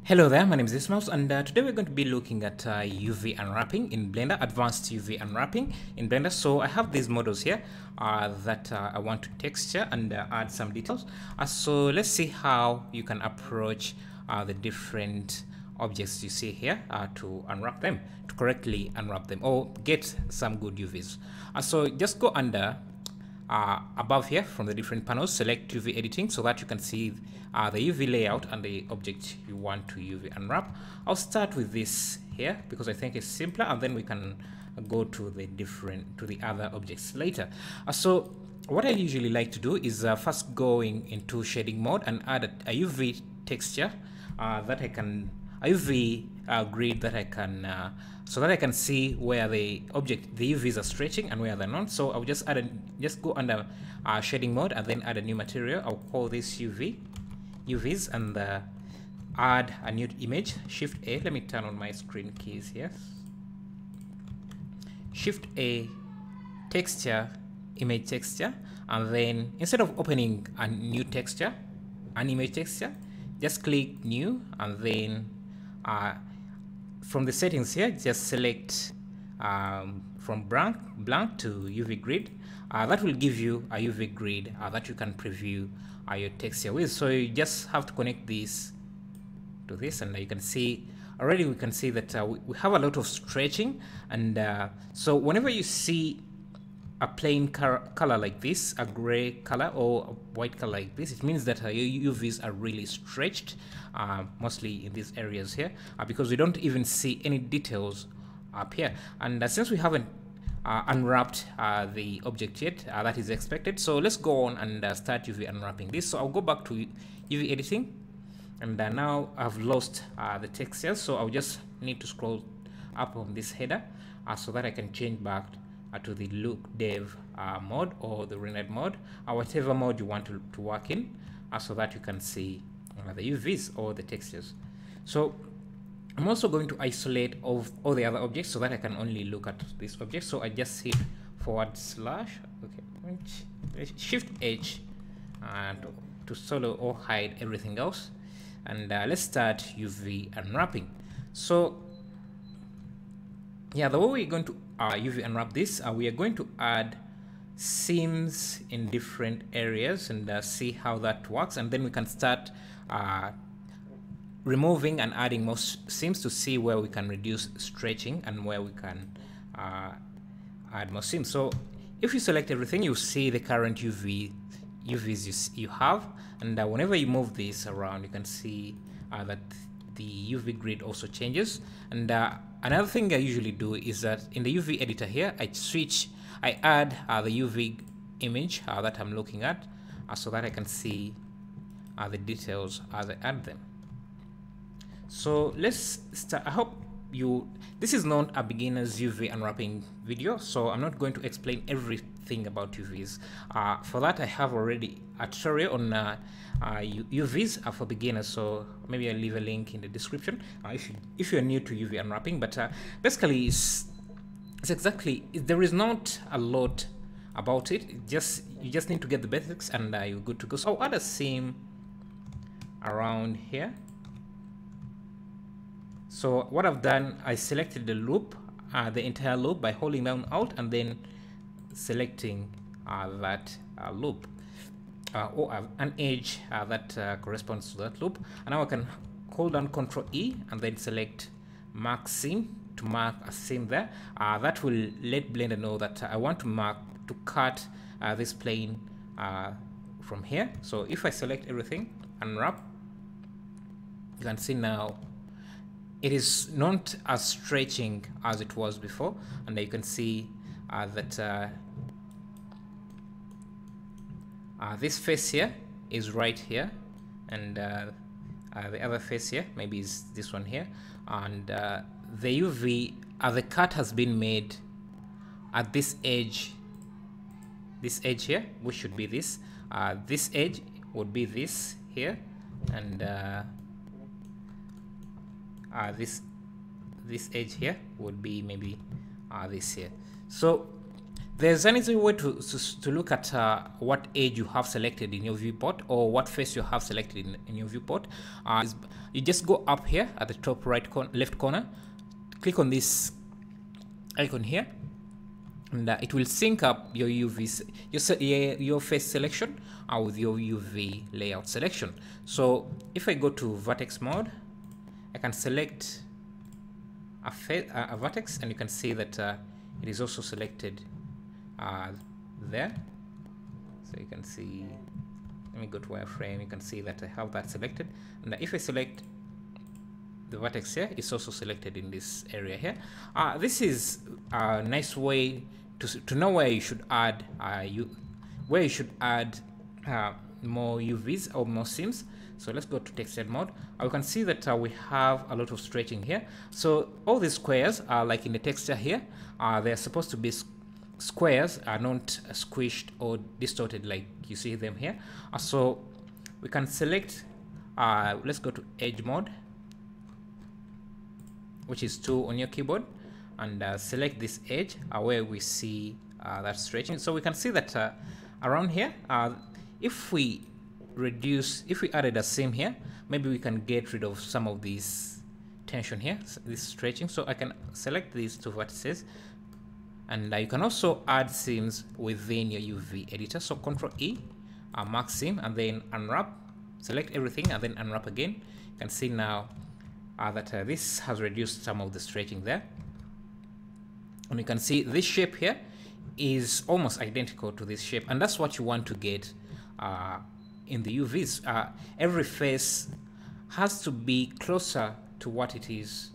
Hello there, my name is Ismail, and today we're going to be looking at UV unwrapping in Blender, advanced UV unwrapping in Blender. So I have these models here that I want to texture and add some details. So let's see how you can approach the different objects you see here to unwrap them, to correctly unwrap them, or get some good UVs. So just go under above here from the different panels, select UV editing so that you can see the UV layout and the object you want to UV unwrap. I'll start with this here because I think it's simpler, and then we can go to the other objects later. So what I usually like to do is first going into shading mode and add a UV texture that I can, a UV grid that I can so that I can see where the UVs are stretching and where they're not. So I'll just just go under shading mode and then add a new material. I'll call this UVs and add a new image. Shift A. Let me turn on my screen keys here. Shift A, texture, image texture, and then instead of opening a new texture, an image texture, just click new, and then from the settings here, just select from blank to UV grid. That will give you a UV grid that you can preview your texture with. So you just have to connect this to this, and you can see already we can see that we have a lot of stretching, and so whenever you see a plain color like this, a gray color or a white color like this, it means that your UVs are really stretched, mostly in these areas here, because we don't even see any details up here. And since we haven't unwrapped the object yet, that is expected. So let's go on and start UV unwrapping this. So I'll go back to UV editing, and now I've lost the texture, so I'll just need to scroll up on this header so that I can change back to the look dev mode or the rendered mode, or whatever mode you want to work in, so that you can see the UVs or the textures. So I'm also going to isolate all the other objects so that I can only look at this object. So I just hit / okay, Shift H to solo or hide everything else, and let's start UV unwrapping. So yeah, the way we're going to UV unwrap this, we are going to add seams in different areas and see how that works, and then we can start removing and adding more seams to see where we can reduce stretching and where we can add more seams. So if you select everything, you see the current UVs you have, and whenever you move this around, you can see that the UV grid also changes. And another thing I usually do is that in the UV editor here, I add the UV image that I'm looking at so that I can see the details as I add them. So let's start. I hope this is not a beginner's UV unwrapping video, so I'm not going to explain everything about UVs. For that, I have already a tutorial on UVs for beginners, so maybe I'll leave a link in the description if you're new to UV unwrapping. But basically, there is not a lot about it. You just need to get the basics, and you're good to go. So I'll add a seam around here. So what I've done, I selected the loop, the entire loop, by holding down Alt and then selecting that loop, or an edge that corresponds to that loop. And now I can hold down Ctrl E and then select mark seam to mark a seam there. That will let Blender know that I want to cut this plane from here. So if I select everything, unwrap, you can see now it is not as stretching as it was before, and you can see that this face here is right here, and the other face here maybe is this one here, and the UV, the cut has been made at this edge here, which should be this. This edge would be this here, and this edge here would be maybe this here. So There's an easy way to look at what edge you have selected in your viewport, or what face you have selected in your viewport. You just go up here at the top left corner, click on this icon here, and it will sync up your your face selection with your UV layout selection. So if I go to vertex mode, I can select a vertex, and you can see that it is also selected there. So you can see, let me go to wireframe, you can see that I have that selected, and if I select the vertex here, it's also selected in this area here. This is a nice way to know where you should add more UVs or more seams. So let's go to textured mode. We can see that we have a lot of stretching here. So all these squares are like in the texture here. They're supposed to be squares, are not squished or distorted like you see them here. So we can select, let's go to edge mode, which is 2 on your keyboard, and select this edge where we see that stretching. So we can see that around here, if we added a seam here, maybe we can get rid of some of this tension here, this stretching. So I can select these two vertices, and you can also add seams within your UV editor. So Ctrl E, mark seam, and then unwrap, select everything, and then unwrap again. You can see now that this has reduced some of the stretching there, and you can see this shape here is almost identical to this shape, and that's what you want to get in the UVs. Every face has to be closer to what it is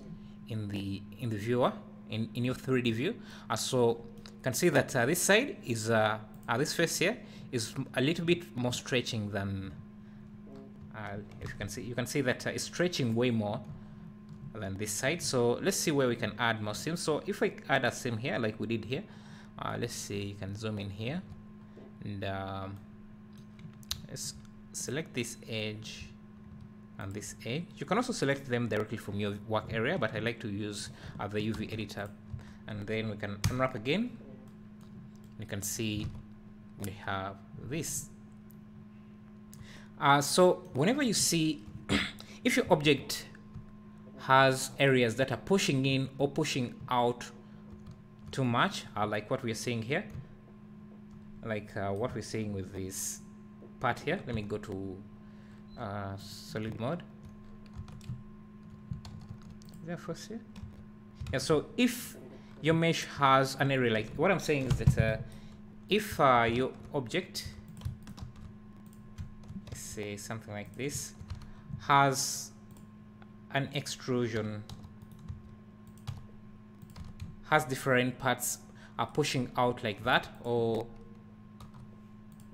in the viewer, in your 3D view. So you can see that this side is this face here is a little bit more stretching than if you can see that it's stretching way more than this side. So let's see where we can add more seams. So if I add a seam here like we did here, let's see, you can zoom in here, and let's select this edge and this edge. You can also select them directly from your work area, but I like to use the UV editor. And then we can unwrap again. You can see we have this. So whenever you see if your object has areas that are pushing in or pushing out too much, like what we're seeing here, like what we're seeing with this part here. Let me go to solid mode. Is there first here? Yeah, so if your mesh has an area, like what I'm saying is that if your object, let's say something like this, has an extrusion, has different parts are pushing out like that or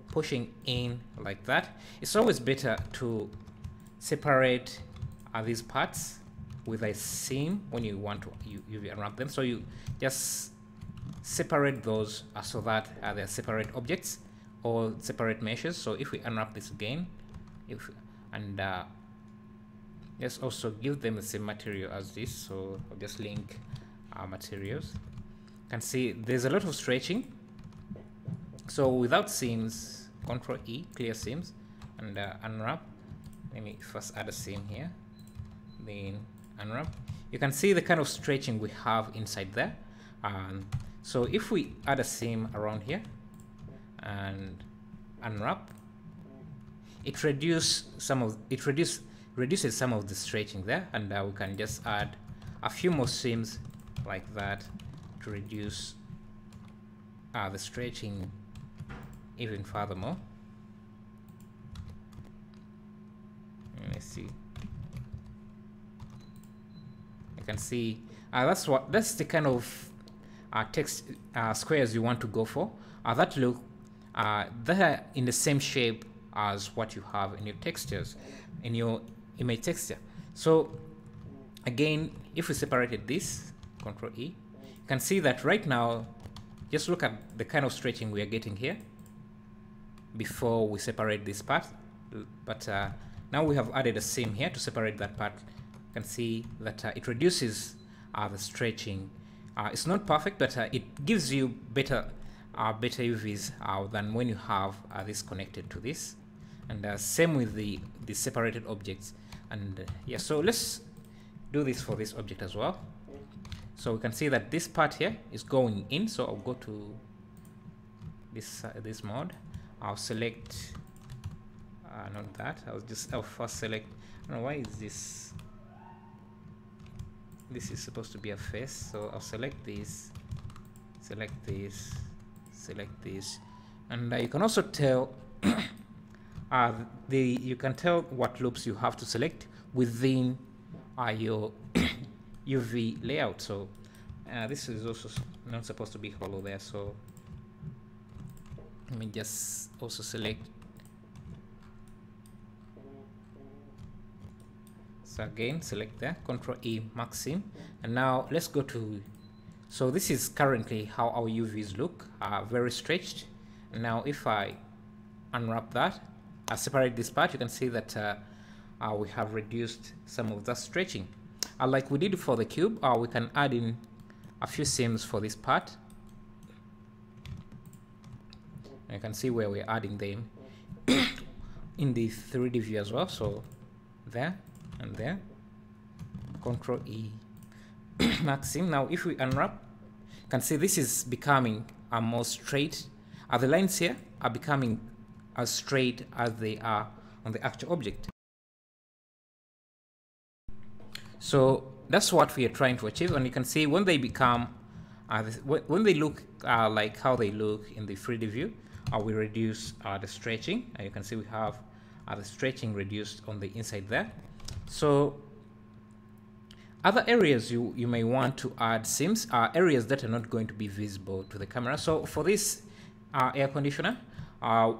pushing in like that, it's always better to separate these parts with a seam when you want to UV unwrap them. So you just separate those so that they're separate objects or separate meshes. So if we unwrap this again, let's also give them the same material as this. So I'll just link our materials. You can see there's a lot of stretching. So without seams, Ctrl E, clear seams, and unwrap. Let me first add a seam here, then unwrap. You can see the kind of stretching we have inside there. So if we add a seam around here and unwrap, it reduces some of the stretching there, and we can just add a few more seams like that to reduce the stretching even furthermore. Let's see. You can see that's the kind of text squares you want to go for. That look they're in the same shape as what you have in your textures, in your image texture. So again, if we separated this, Ctrl E, you can see that right now, just look at the kind of stretching we are getting here before we separate this part. But now we have added a seam here to separate that part. You can see that it reduces the stretching. It's not perfect, but it gives you better better UVs than when you have this connected to this, and same with the separated objects. And yeah, so let's do this for this object as well. So we can see that this part here is going in, so I'll go to this mode. I'll select not that, I'll first select, I don't know why is this is supposed to be a face, so I'll select this, select this, select this, and you can also tell you can tell what loops you have to select within your UV layout. So this is also not supposed to be hollow there, so let me just also select. So again, select there, Control E, maxim, and now let's go to, so this is currently how our UVs look, very stretched. Now if I unwrap that, I separate this part, you can see that we have reduced some of that stretching. Like we did for the cube, we can add in a few seams for this part. You can see where we're adding them in the 3D view as well. So there and there, Control E, maxim. Now if we unwrap, you can see this is becoming more straight. The lines here are becoming as straight as they are on the actual object. So that's what we are trying to achieve, and you can see when they become, when they look like how they look in the 3D view, we reduce the stretching. You can see we have the stretching reduced on the inside there. So other areas you may want to add seams are areas that are not going to be visible to the camera. So for this air conditioner,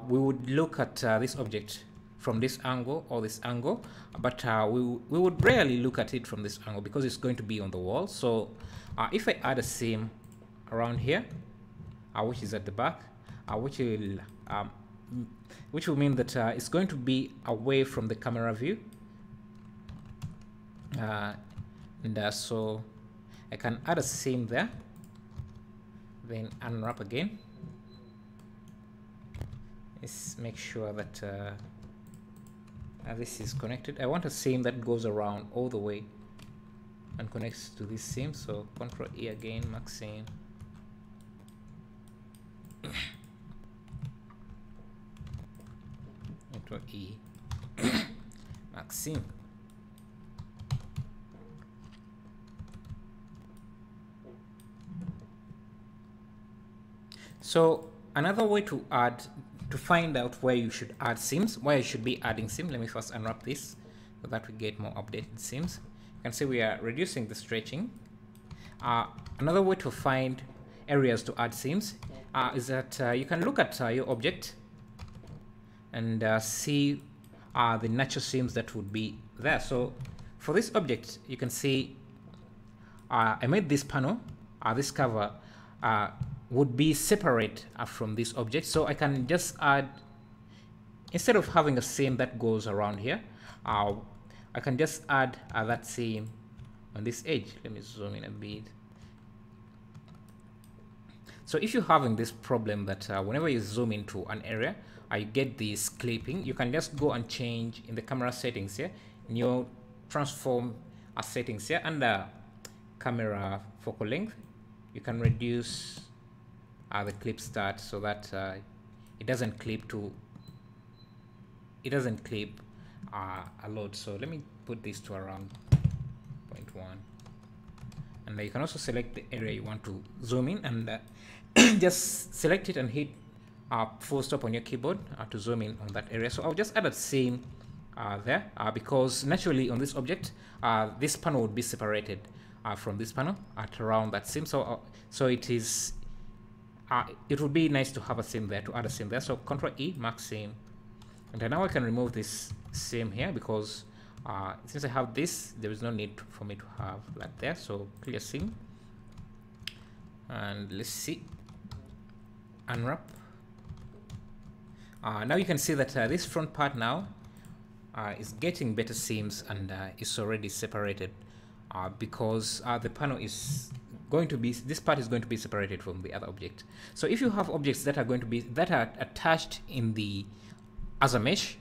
we would look at this object from this angle or this angle, but we would rarely look at it from this angle because it's going to be on the wall. So if I add a seam around here, which is at the back, which will mean that it's going to be away from the camera view, and so I can add a seam there, then unwrap again. Let's make sure that this is connected. I want a seam that goes around all the way and connects to this seam. So Control E again, maxim. Control E, maxim. So another way to find out where you should add seams, where you should be adding seams. Let me first unwrap this so that we get more updated seams. You can see we are reducing the stretching. Another way to find areas to add seams is that you can look at your object and see the natural seams that would be there. So for this object, you can see I made this panel, this cover would be separate from this object. So I can just add, instead of having a seam that goes around here, I can just add that seam on this edge. Let me zoom in a bit. So if you're having this problem that whenever you zoom into an area, you get this clipping, you can just go and change in the camera settings here, in your transform settings here, under camera focal length, you can reduce the clip start so that it doesn't clip a lot. So let me put this to around 0.1, and you can also select the area you want to zoom in, and just select it and hit full stop on your keyboard to zoom in on that area. So I'll just add a seam there because naturally on this object this panel would be separated from this panel at around that seam. So it is it would be nice to have a seam there, to add a seam there. So Control E, max seam, and then now I can remove this seam here because since I have this, there is no need for me to have that there. So clear seam, and let's see, unwrap. Now you can see that this front part now is getting better seams and is already separated because the panel is going to be, this part is going to be separated from the other object. So if you have objects that are going to be, that are attached in the as a mesh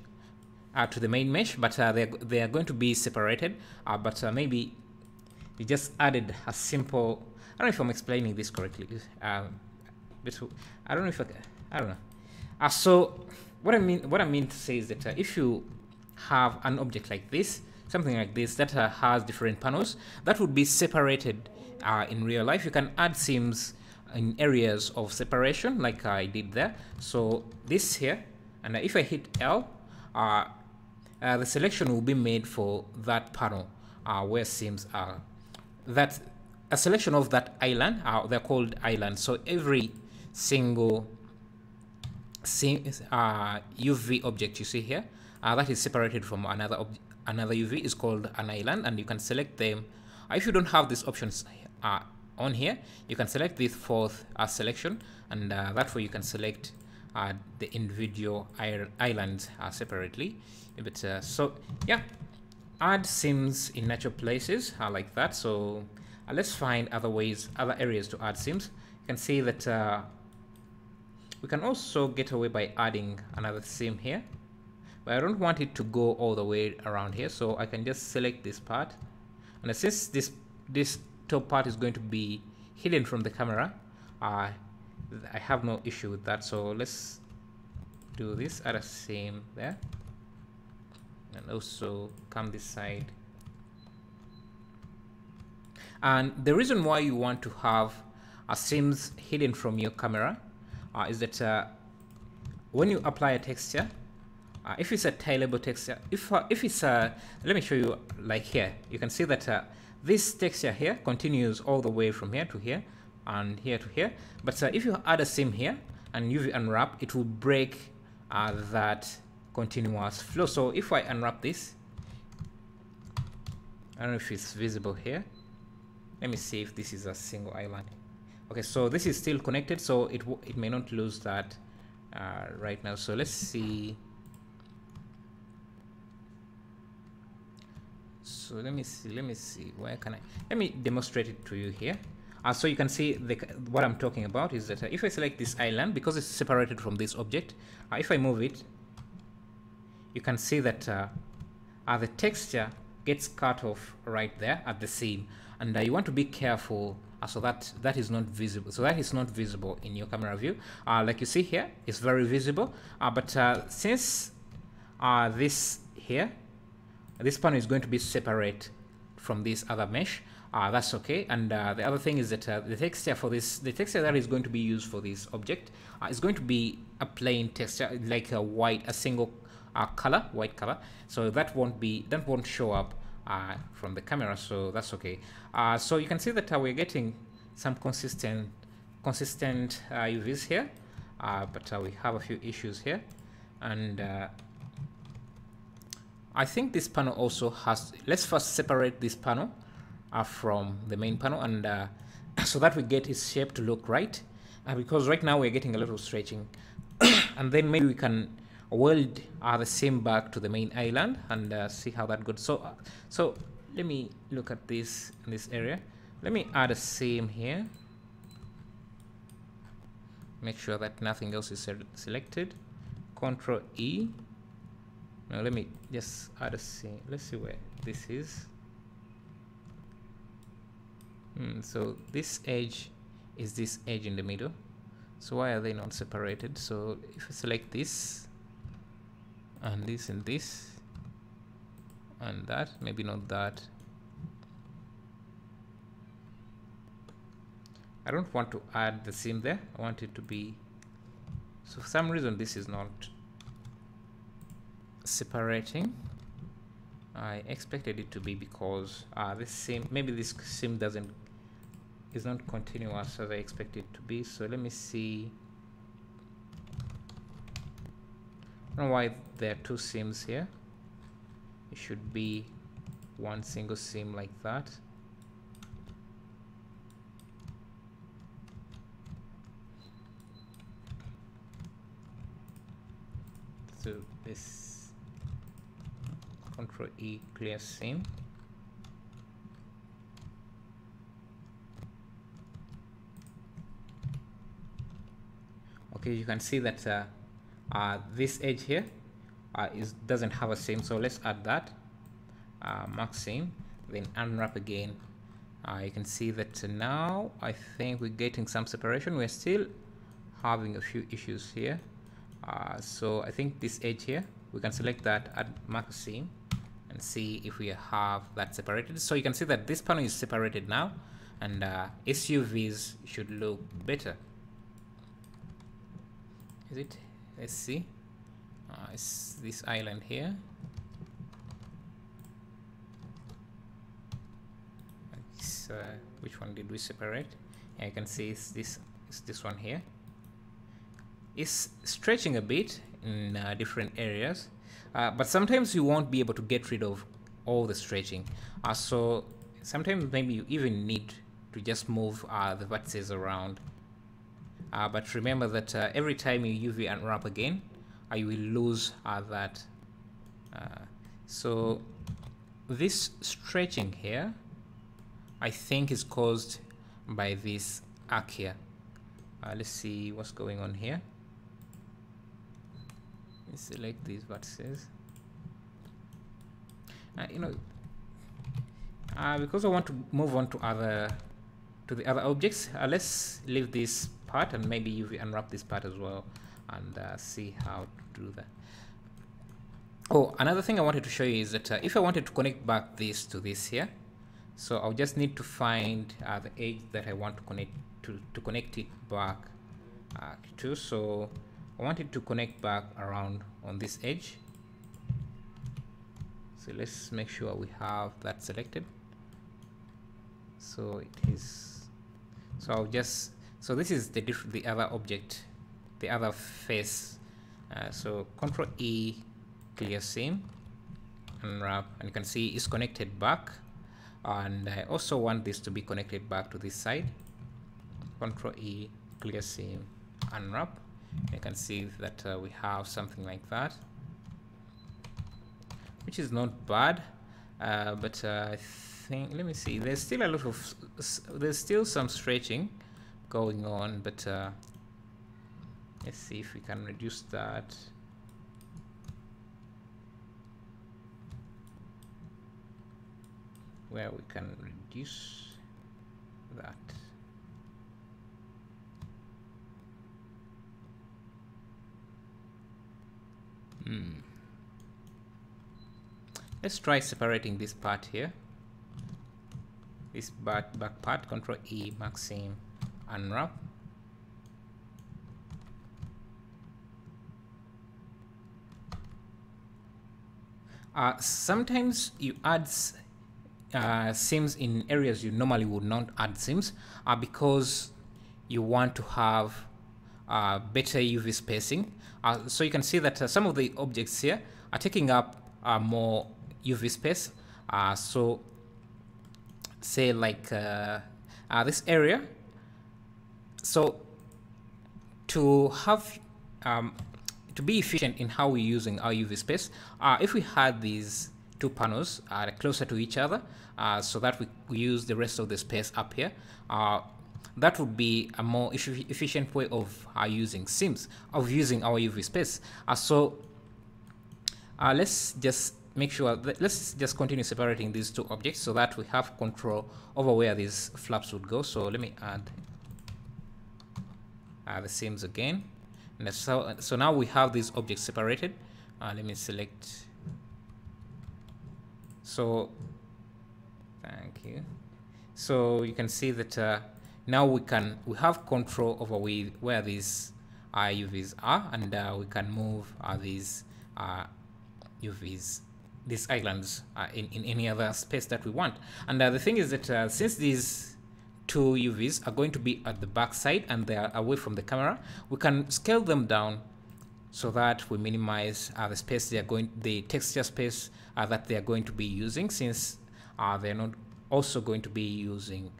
to the main mesh, but they are going to be separated, but maybe we just added a simple, I don't know if I'm explaining this correctly, but I don't know if I don't know. So what I mean to say is that if you have an object like this, something like this that has different panels that would be separated in real life, you can add seams in areas of separation like I did there. So this here, and if I hit L, the selection will be made for that panel where seams are. That's a selection of that island. They're called islands. So every single UV object you see here that is separated from another UV is called an island, and you can select them. If you don't have these options on here, you can select this fourth selection, and that way you can select the individual islands separately. But so yeah, add seams in natural places like that. So let's find other ways, other areas to add seams. You can see that we can also get away by adding another seam here, but I don't want it to go all the way around here, so I can just select this part, and since this top part is going to be hidden from the camera, I have no issue with that. So let's do this, add a seam there, and also come this side. And the reason why you want to have seams hidden from your camera is that when you apply a texture, if it's a tileable texture, if it's a, let me show you, like here, you can see that this texture here continues all the way from here to here and here to here. But if you add a seam here and UV unwrap, it will break that continuous flow. So if I unwrap this, I don't know if it's visible here. Let me see if this is a single island. Okay, so this is still connected, so it may not lose that right now. So let's see. So let me see, where can let me demonstrate it to you here. So you can see what I'm talking about is that if I select this island, because it's separated from this object, if I move it, you can see that the texture gets cut off right there at the seam, and you want to be careful so that is not visible. So that is not visible in your camera view. Like you see here, it's very visible, but since this here, this panel is going to be separate from this other mesh, that's okay. And the other thing is that the texture for this, the texture that is going to be used for this object is going to be a plain texture, like a white, a single color, white color. So that won't show up from the camera, so that's okay. So you can see that we're getting some consistent UVs here, but we have a few issues here, and I think this panel also has, let's first separate this panel from the main panel, and so that we get its shape to look right, because right now we're getting a little stretching. And then maybe we can weld the seam back to the main island and see how that goes. So let me look at this in this area. Let me add a seam here, make sure that nothing else is selected. Control E. Now let me just add a seam. Let's see where this is. So this edge is this edge in the middle. So why are they not separated? So if I select this and this and this and that, maybe not that. I don't want to add the seam there. I want it to be, so for some reason this is not separating. I expected it to be, because this seam, maybe this seam is not continuous as I expect it to be. So let me see. I don't know why there are two seams here. It should be one single seam like that. So this, Control E, clear seam. Okay, you can see that this edge here doesn't have a seam, so let's add that. Mark seam, then unwrap again. You can see that now I think we're getting some separation. We're still having a few issues here. So I think this edge here, we can select that, add mark seam, and see if we have that separated. So you can see that this panel is separated now, and SUVs should look better. Is it? Let's see. It's this island here. Which one did we separate? Yeah, you can see it's this one here. It's stretching a bit in different areas, but sometimes you won't be able to get rid of all the stretching. So sometimes maybe you even need to just move the vertices around. But remember that every time you UV unwrap again, you will lose that. So this stretching here, I think, is caused by this arc here. Let's see what's going on here. Let's select these vertices. Because I want to move on to the other objects, let's leave this part and maybe UV unwrap this part as well, and see how to do that. Oh, another thing I wanted to show you is that if I wanted to connect back this to this here, so I'll just need to find the edge that I want to connect it back to. So I wanted to connect back around on this edge. So let's make sure we have that selected. So it is. So I'll just. So this is the other object, the other face. So Control E, clear seam, unwrap, and you can see it's connected back. And I also want this to be connected back to this side. Control E, clear seam, unwrap. You can see that we have something like that, which is not bad. But I think, let me see, there's still some stretching going on, but let's see if we can reduce that. Where we can reduce that. Let's try separating this part here. This back part, Control E, mark seam, unwrap. Sometimes you add seams in areas you normally would not add seams, because you want to have better UV spacing. So you can see that some of the objects here are taking up more UV space. So say like this area. So to have to be efficient in how we're using our UV space, if we had these two panels closer to each other, so that we use the rest of the space up here, that would be a more efficient way of using seams, of using our UV space. So let's just make sure that, let's just continue separating these two objects so that we have control over where these flaps would go. So let me add the seams again. And so now we have these objects separated. Let me select. So thank you. So you can see that now we have control over where these UVs are, and we can move these UVs, these islands, in any other space that we want. And the thing is that since these two UVs are going to be at the back side and they are away from the camera, we can scale them down so that we minimize the space the texture space that they are going to be using, since they're not also going to be using,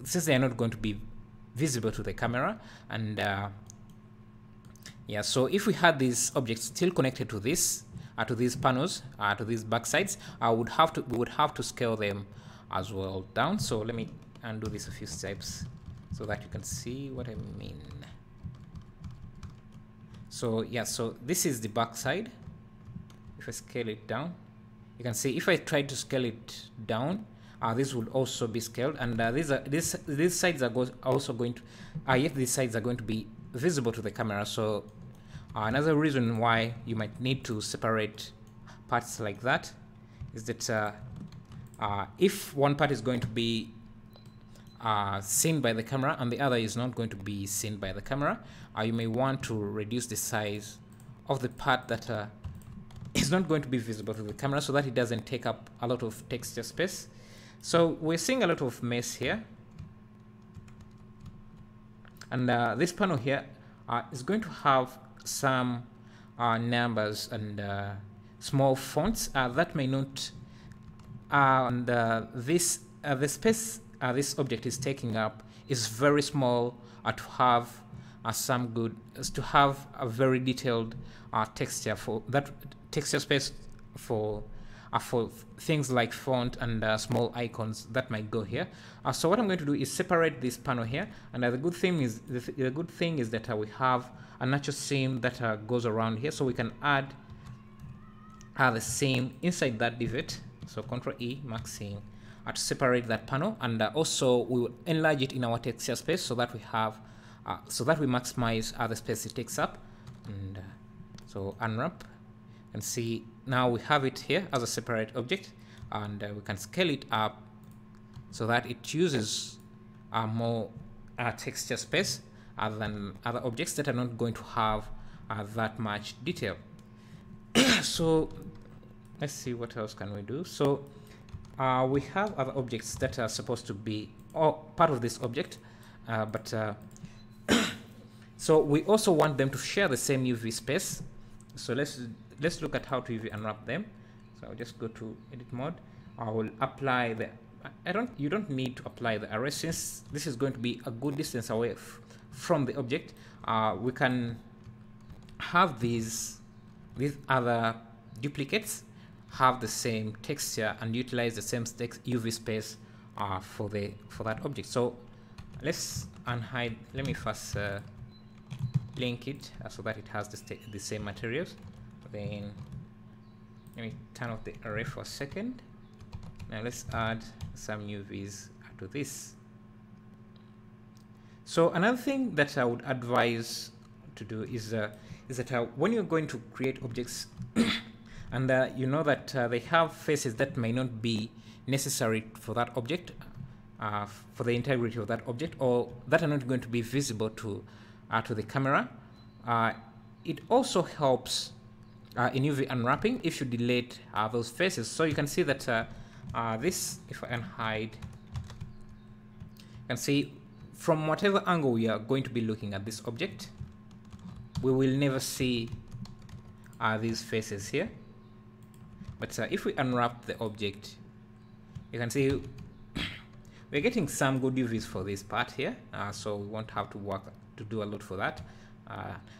since they are not going to be visible to the camera. And yeah, so if we had these objects still connected to this, to these panels, to these back sides, we would have to scale them as well down. So let me undo this a few steps so that you can see what I mean. So yeah, so this is the back side. If I scale it down, you can see if I try to scale it down, this will also be scaled, and these sides are also going to yet these sides are going to be visible to the camera. So another reason why you might need to separate parts like that is that if one part is going to be seen by the camera and the other is not going to be seen by the camera, you may want to reduce the size of the part that is not going to be visible to the camera so that it doesn't take up a lot of texture space. So we're seeing a lot of mess here, and this panel here is going to have some numbers and small fonts that may not and the space this object is taking up is very small to have to have a very detailed texture for that texture space for things like font and small icons that might go here. So what I'm going to do is separate this panel here, and the good thing is that we have a natural seam that goes around here, so we can add the seam inside that divot. So Ctrl E, mark seam, to separate that panel, and also we will enlarge it in our texture space so that we have so that we maximize the space it takes up. And so unwrap, and see now we have it here as a separate object, and we can scale it up so that it uses more texture space than other objects that are not going to have that much detail. So let's see what else can we do. So we have other objects that are supposed to be part of this object, but so we also want them to share the same UV space. So let's look at how to UV unwrap them. So I'll just go to edit mode. I will apply the you don't need to apply the array, since this is going to be a good distance away from the object. We can have these other duplicates have the same texture and utilize the same UV space for that object. So let's unhide. Let me first link it so that it has the same materials. Then let me turn off the array for a second. Now let's add some UVs to this. So another thing that I would advise to do is that when you're going to create objects and you know that they have faces that may not be necessary for that object, for the integrity of that object, or that are not going to be visible to the camera, it also helps in UV unwrapping if you delete those faces. So you can see that this, if I unhide, you can see from whatever angle we are going to be looking at this object, we will never see these faces here. But if we unwrap the object, you can see we're getting some good UVs for this part here, so we won't have to do a lot for that.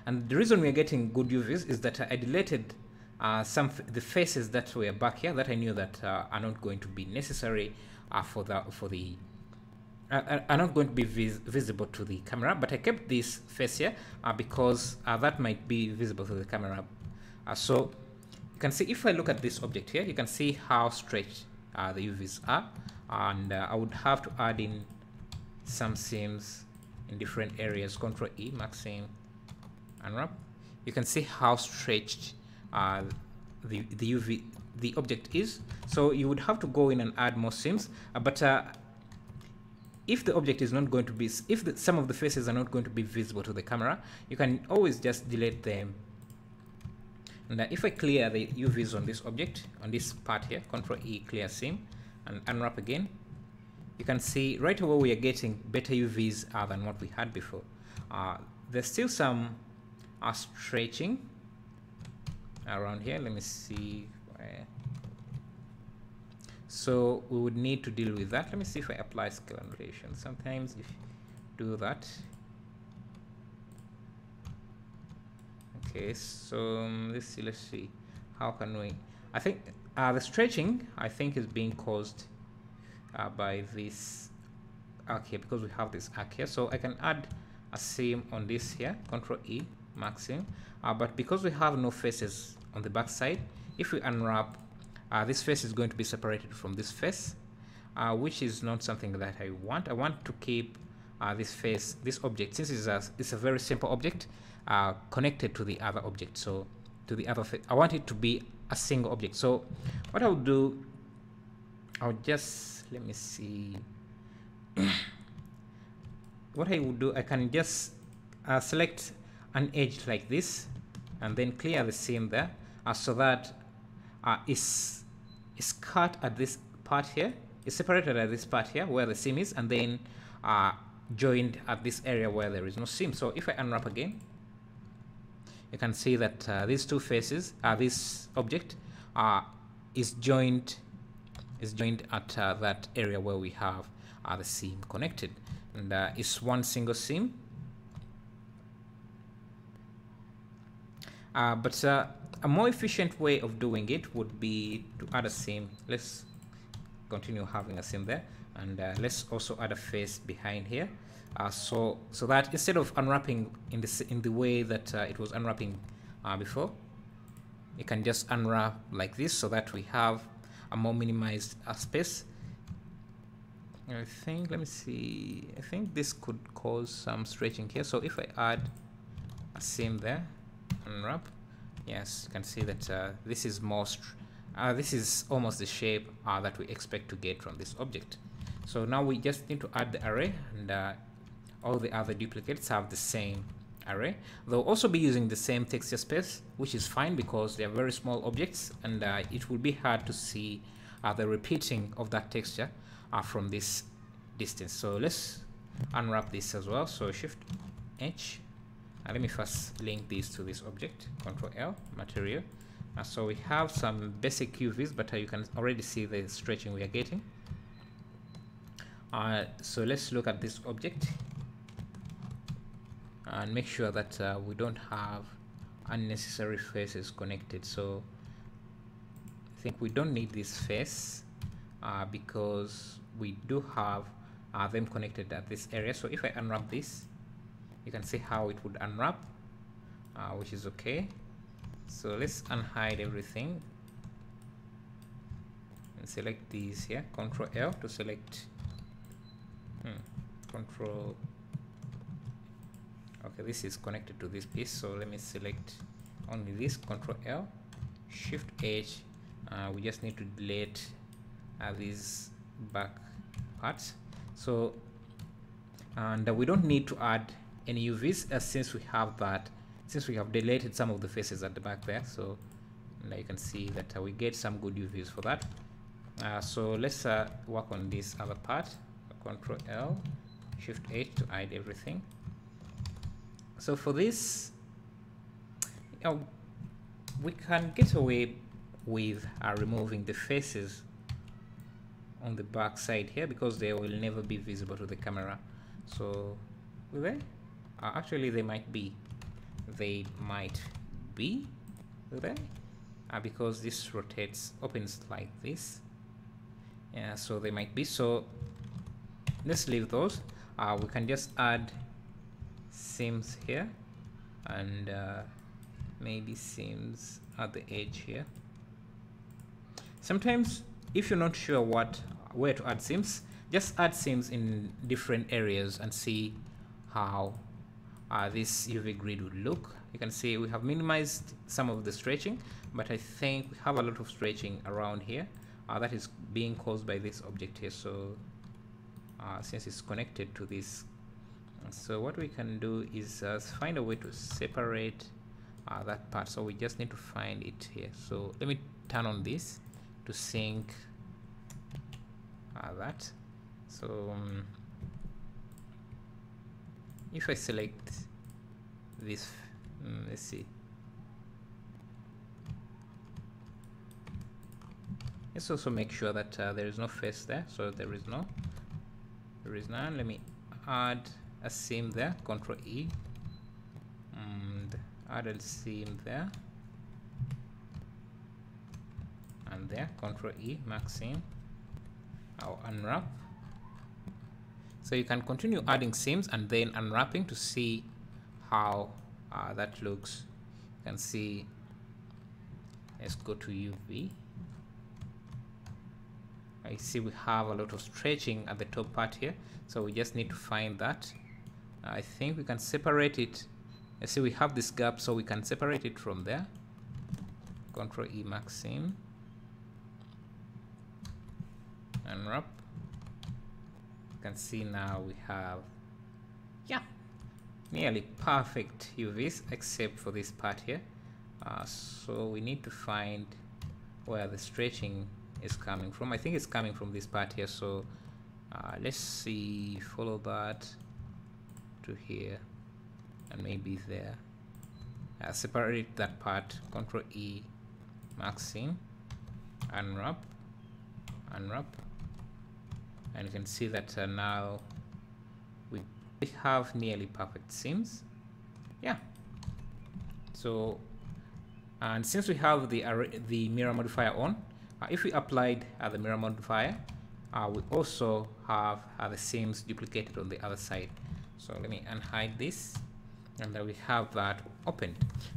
And the reason we're getting good UVs is that I deleted the faces that were back here that I knew that are not going to be necessary are not going to be visible to the camera, but I kept this face here because that might be visible to the camera. So you can see, if I look at this object here, you can see how stretched the UVs are, and I would have to add in some seams in different areas. Ctrl E, mark seam, unwrap. You can see how stretched the object is. So you would have to go in and add more seams, but if the object is not going to be, some of the faces are not going to be visible to the camera, you can always just delete them. And if I clear the UVs on this object, on this part here, Ctrl E, clear seam, and unwrap again, you can see right away we are getting better UVs than what we had before. There's still some stretching around here. Let me see where. So we would need to deal with that. Let me see if I apply scale and rotation. Sometimes if you do that. Okay, so let's see. How can we? I think the stretching, I think, is being caused by this arc here, because we have this arc here. So I can add a seam on this here. Ctrl E, maximum. But because we have no faces on the back side, if we unwrap, this face is going to be separated from this face, which is not something that I want. I want to keep this face, this object, since it's a very simple object, connected to the other object. So to the other face, I want it to be a single object. So what I'll do, I'll just, let me see. What I would do, I can just select an edge like this and then clear the seam there, so that it's cut at this part here, it's separated at this part here where the seam is, and then joined at this area where there is no seam. So if I unwrap again, you can see that these two faces, this object is joined at that area where we have the seam connected, and it's one single seam. But a more efficient way of doing it would be to add a seam. Let's continue having a seam there, and let's also add a face behind here, so that instead of unwrapping in the way that it was unwrapping before, you can just unwrap like this, so that we have a more minimized space. I think, let me see, I think this could cause some stretching here. So if I add a seam there, unwrap, yes, you can see that this is this is almost the shape that we expect to get from this object. So now we just need to add the array, and all the other duplicates have the same array. They'll also be using the same texture space, which is fine because they are very small objects, and it will be hard to see the repeating of that texture from this distance. So let's unwrap this as well. So Shift H, let me first link these to this object, Control L, material. So we have some basic UVs, but you can already see the stretching we are getting. So let's look at this object and make sure that we don't have unnecessary faces connected. So I think we don't need this face because we do have them connected at this area. So if I unwrap this, you can see how it would unwrap, which is okay. So let's unhide everything and select these here. Control L to select. Control. Okay, this is connected to this piece, so let me select only this. Control L, Shift H. We just need to delete these back parts. So, and we don't need to add any UVs since we have that. Since we have deleted some of the faces at the back there, so now you can see that we get some good UVs for that. So let's work on this other part. Control L, Shift H to hide everything. So for this, we can get away with removing the faces on the back side here because they will never be visible to the camera. So will they? Actually, they might be. They might be, will they? Because this rotates, opens like this. Yeah, so they might be. So let's leave those. We can just add seams here, and maybe seams at the edge here. Sometimes if you're not sure where to add seams, just add seams in different areas and see how this UV grid would look. You can see we have minimized some of the stretching, but I think we have a lot of stretching around here that is being caused by this object here. So since it's connected to this, so what we can do is find a way to separate that part. So we just need to find it here. So let me turn on this to sync that. So if I select this, let's see, let's also make sure that there is no face there. So there is none. Let me add a seam there, Control E, and add a seam there and there, Control E, max seam. I'll unwrap. So you can continue adding seams and then unwrapping to see how that looks, you can see. Let's go to UV. I see we have a lot of stretching at the top part here, so we just need to find that. I think we can separate it. I see we have this gap, so we can separate it from there. Control E, max in, unwrap. You can see now we have, yeah, nearly perfect UVs except for this part here. So we need to find where the stretching is coming from. I think it's coming from this part here, so let's see, follow that to here and maybe there. Separate that part, Control E, max in, unwrap, unwrap, and you can see that now we have nearly perfect seams. Yeah. So, and since we have the mirror modifier on, if we applied the mirror modifier, we also have the seams duplicated on the other side. So let me unhide this, and then we have that opened.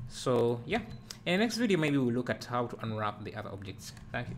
So yeah, in the next video maybe we'll look at how to unwrap the other objects. Thank you.